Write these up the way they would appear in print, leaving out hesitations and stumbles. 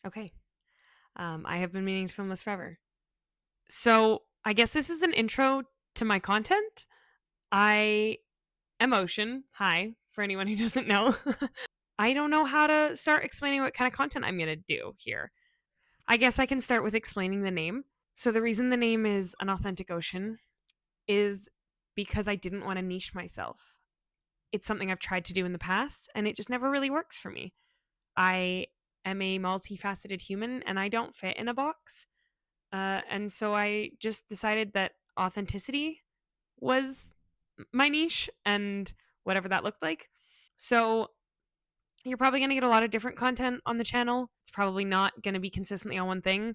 Okay. I have been meaning to film this forever. So I guess this is an intro to my content. I am Ocean. Hi, for anyone who doesn't know. I don't know how to start explaining what kind of content I'm going to do here. I guess I can start with explaining the name. So the reason the name is An Authentic Ocean is because I didn't want to niche myself. It's something I've tried to do in the past and it just never really works for me. I am a multifaceted human and I don't fit in a box. And so I just decided that authenticity was my niche and whatever that looked like. So you're probably going to get a lot of different content on the channel. It's probably not going to be consistently on one thing.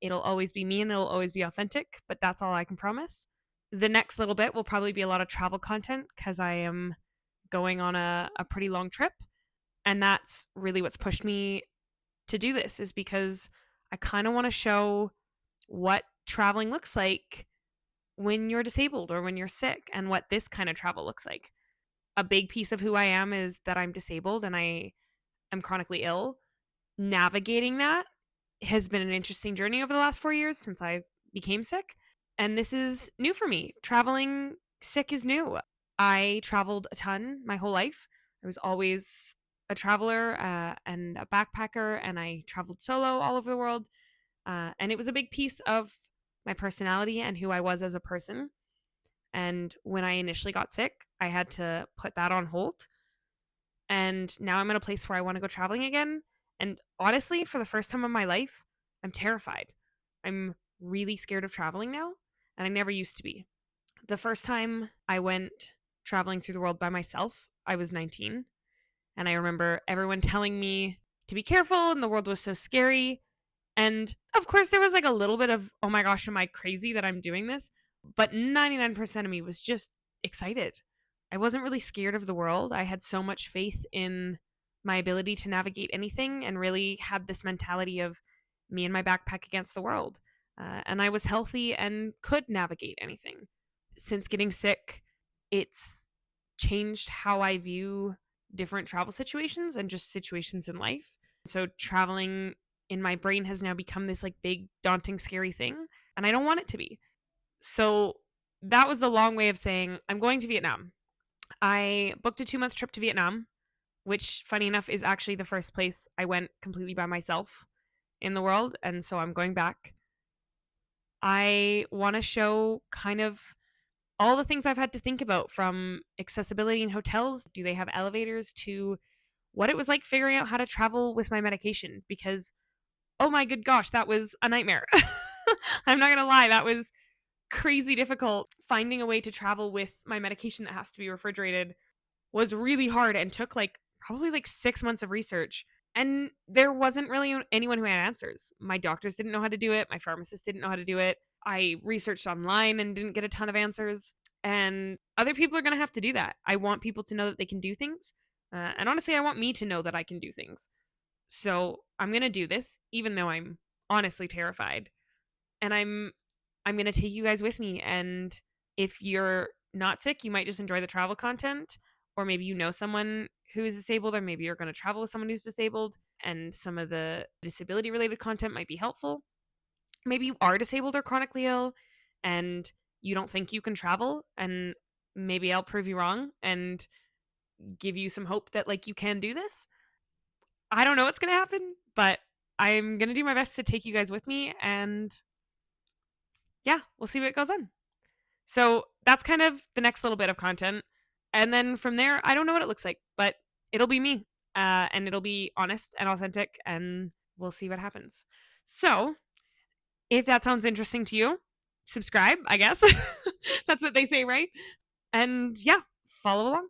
It'll always be me and it'll always be authentic, but that's all I can promise. The next little bit will probably be a lot of travel content because I am going on a pretty long trip. And that's really what's pushed me to do this, is because I kind of want to show what traveling looks like when you're disabled or when you're sick and what this kind of travel looks like. A big piece of who I am is that I'm disabled and I am chronically ill. Navigating that has been an interesting journey over the last 4 years since I became sick. And this is new for me. Traveling sick is new. I traveled a ton my whole life. I was always a traveler and a backpacker, and I traveled solo all over the world. And it was a big piece of my personality and who I was as a person. And when I initially got sick, I had to put that on hold. And now I'm in a place where I want to go traveling again. And honestly, for the first time in my life, I'm terrified. I'm really scared of traveling now, and I never used to be. The first time I went traveling through the world by myself, I was 19. And I remember everyone telling me to be careful, and the world was so scary. And of course, there was like a little bit of, oh my gosh, am I crazy that I'm doing this? But 99% of me was just excited. I wasn't really scared of the world. I had so much faith in my ability to navigate anything and really had this mentality of me and my backpack against the world. And I was healthy and could navigate anything. Since getting sick, it's changed how I view different travel situations and just situations in life. So traveling in my brain has now become this like big, daunting, scary thing, and I don't want it to be. So that was the long way of saying I'm going to Vietnam. I booked a 2 month trip to Vietnam, which, funny enough, is actually the first place I went completely by myself in the world. And so I'm going back. I want to show kind of all the things I've had to think about, from accessibility in hotels. Do they have elevators, to what it was like figuring out how to travel with my medication? Because, oh my good gosh, that was a nightmare. I'm not going to lie. That was crazy difficult. Finding a way to travel with my medication that has to be refrigerated was really hard and took like probably like 6 months of research. And there wasn't really anyone who had answers. My doctors didn't know how to do it. My pharmacist didn't know how to do it. I researched online and didn't get a ton of answers. And other people are going to have to do that. I want people to know that they can do things. And honestly, I want me to know that I can do things. So I'm going to do this, even though I'm honestly terrified. And I'm going to take you guys with me. And if you're not sick, you might just enjoy the travel content, or maybe you know someone who is disabled, or maybe you're going to travel with someone who's disabled and some of the disability related content might be helpful. Maybe you are disabled or chronically ill and you don't think you can travel, and maybe I'll prove you wrong and give you some hope that like you can do this. I don't know what's going to happen, but I'm going to do my best to take you guys with me, and yeah, we'll see what goes on. So that's kind of the next little bit of content. And then from there, I don't know what it looks like, but it'll be me. And it'll be honest and authentic, and we'll see what happens. So if that sounds interesting to you, subscribe, I guess. That's what they say, right? And yeah, follow along.